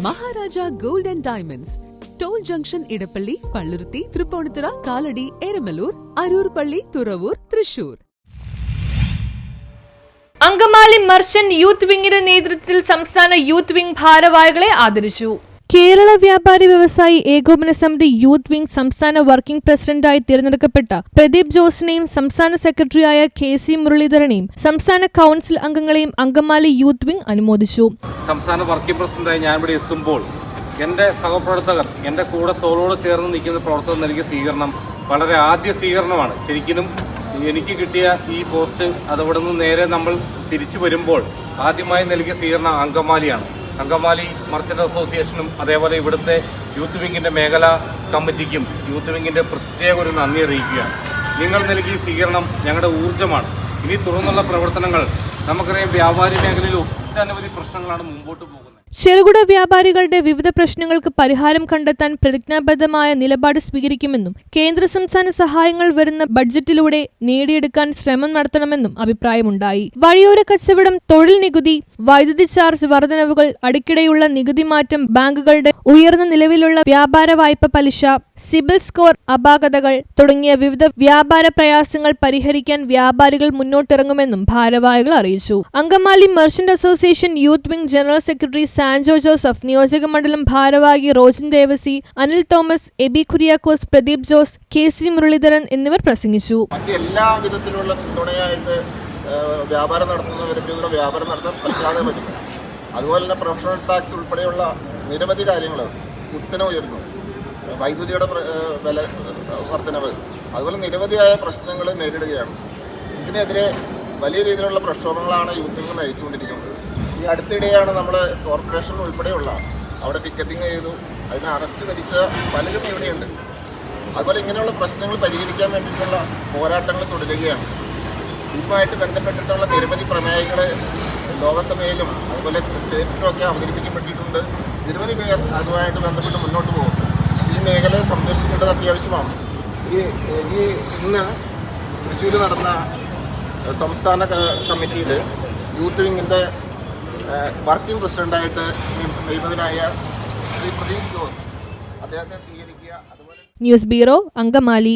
Maharaja gold and diamonds, toll junction, Edappally, Palluruthy, Tripunithura, Kalady, Eramalloor, Aroor പള്ളി, Thuravoor, Thrissur. Angamaly merchant youth വിംഗിന്റെ നേതൃത്വത്തിൽ സംസ്ഥാന യൂത്ത് വിംഗ് ഭാരവാഹികളെ ആദരിച്ചു. കേരള വ്യാപാരി വ്യവസായി ഏകോപന സമിതി യൂത്ത് വിംഗ് സംസ്ഥാന വർക്കിംഗ് പ്രസിഡന്റായി തിരഞ്ഞെടുക്കപ്പെട്ട പ്രദീപ് ജോസിനെയും സംസ്ഥാന സെക്രട്ടറിയായ KC മുരളീധരനെയും സംസ്ഥാന കൌൺസിൽ അംഗങ്ങളെയും അങ്കമാലി യൂത്ത് വിംഗ് അനുമോദിച്ചു. സംസ്ഥാന വർക്കിംഗ് പ്രസിഡന്റായി ഞാൻ ഇവിടെ എത്തുമ്പോൾ എൻ്റെ സഹപ്രവർത്തകർ, എൻ്റെ കൂടെ തോളോട് ചേർന്ന് നിൽക്കുന്ന പ്രവർത്തകർ നൽകിയ സ്വീകരണം വളരെ ആദ്യ സ്വീകരണമാണ്. ശരിക്കും എനിക്ക് കിട്ടിയ ഈ പോസ്റ്റ് അതവിടെ നിന്ന് നേരെ നമ്മൾ തിരിച്ചു വരുമ്പോൾ ആദ്യമായി നൽകിയ സ്വീകരണം അങ്കമാലിയാണ്. അങ്കമാലി മർച്ചന്റ് അസോസിയേഷനും അതേപോലെ ഇവിടുത്തെ യൂത്ത് വിങ്ങിൻ്റെ മേഖലാ കമ്മിറ്റിക്കും യൂത്ത് വിങ്ങിൻ്റെ പ്രത്യേക ഒരു നന്ദി അറിയിക്കുകയാണ്. നിങ്ങൾ നൽകിയ സ്വീകരണം ഞങ്ങളുടെ ഊർജ്ജമാണ്. ഇനി തുടർന്നുള്ള പ്രവർത്തനങ്ങൾ നമുക്കറിയാം, വ്യാപാരി മേഖലയിൽ ഒട്ടനവധി പ്രശ്നങ്ങളാണ് മുമ്പോട്ട് പോകുന്നത്. ചെറുകിട വ്യാപാരികളുടെ വിവിധ പ്രശ്നങ്ങൾക്ക് പരിഹാരം കണ്ടെത്താൻ പ്രതിജ്ഞാബദ്ധമായ നിലപാട് സ്വീകരിക്കുമെന്നും കേന്ദ്ര സംസ്ഥാന സഹായങ്ങൾ വരുന്ന ബഡ്ജറ്റിലൂടെ നേടിയെടുക്കാൻ ശ്രമം നടത്തണമെന്നും അഭിപ്രായമുണ്ടായി. വഴിയോര കച്ചവടം, തൊഴിൽ നികുതി, വൈദ്യുതി ചാർജ് വർധനവുകൾ, അടുത്തിടെയുള്ള നികുതി മാറ്റം, ബാങ്കുകളുടെ ഉയർന്ന നിലവിലുള്ള വ്യാപാര വായ്പ പലിശ, സിബിൽ സ്കോർ അപാകതകൾ തുടങ്ങിയ വിവിധ വ്യാപാര പ്രയാസങ്ങൾ പരിഹരിക്കാൻ വ്യാപാരികൾ മുന്നോട്ടിറങ്ങുമെന്നും ഭാരവാഹികൾ അറിയിച്ചു. Angamaly merchant association youth wing general secretary Sanjo Joseph, നിയോജക മണ്ഡലം ഭാരവാഹി റോജൻ ദേവസി, അനിൽ തോമസ്, എബി കുര്യാക്കോസ്, പ്രദീപ് ജോസ്, KC മുരളീധരൻ എന്നിവർ പ്രസംഗിച്ചു. എല്ലാ വിധത്തിലുള്ള പിന്തുണയായിട്ട് വ്യാപാരം നടത്തുന്നവർക്ക് ഇവിടെ വ്യാപാരം നടത്താൻ പറ്റാതെ പറ്റും. അതുപോലെ തന്നെ പ്രൊഫഷണൽ ടാക്സ് ഉൾപ്പെടെയുള്ള നിരവധി കാര്യങ്ങൾ കുത്തനെ ഉയർന്നു, വൈദ്യുതിയുടെ വില വർധനവ്, അതുപോലെ നിരവധിയായ പ്രശ്നങ്ങൾ നേരിടുകയാണ്. ഇതിനെതിരെ വലിയ രീതിയിലുള്ള പ്രക്ഷോഭങ്ങളാണ് യൂത്ത് വിംഗ് നയിച്ചുകൊണ്ടിരിക്കുന്നത്. ഈ അടുത്തിടെയാണ് നമ്മൾ കോർപ്പറേഷൻ ഉൾപ്പെടെയുള്ള അവിടെ പിക്കറ്റിംഗ് ചെയ്തു, അതിനെ അറസ്റ്റ് വരിച്ച പലരും ഇവിടെയുണ്ട്. അതുപോലെ ഇങ്ങനെയുള്ള പ്രശ്നങ്ങൾ പരിഹരിക്കാൻ വേണ്ടിയിട്ടുള്ള പോരാട്ടങ്ങൾ തുടരുകയാണ്. ഇതുമായിട്ട് ബന്ധപ്പെട്ടിട്ടുള്ള നിരവധി പ്രമേയങ്ങൾ ലോകസഭയിലും അതുപോലെ സ്റ്റേറ്റിലും ഒക്കെ അവതരിപ്പിക്കപ്പെട്ടിട്ടുണ്ട്. നിരവധി പേർ അതുമായിട്ട് ബന്ധപ്പെട്ട് മുന്നോട്ട് പോകും. ഈ മേഖലയെ സംരക്ഷിക്കേണ്ടത് അത്യാവശ്യമാണ്. ഇന്ന് തൃശ്ശൂർ നടന്ന സംസ്ഥാന കമ്മിറ്റിയിൽ യൂത്ത് വിങ്ങിൻ്റെ വർക്കിംഗ് പ്രസിഡന്റായിട്ട് നിയമിതനായ ശ്രീ പ്രദീപ് ജോസ് അദ്ദേഹത്തെ സ്വീകരിക്കുക. News bureau, Angamaly.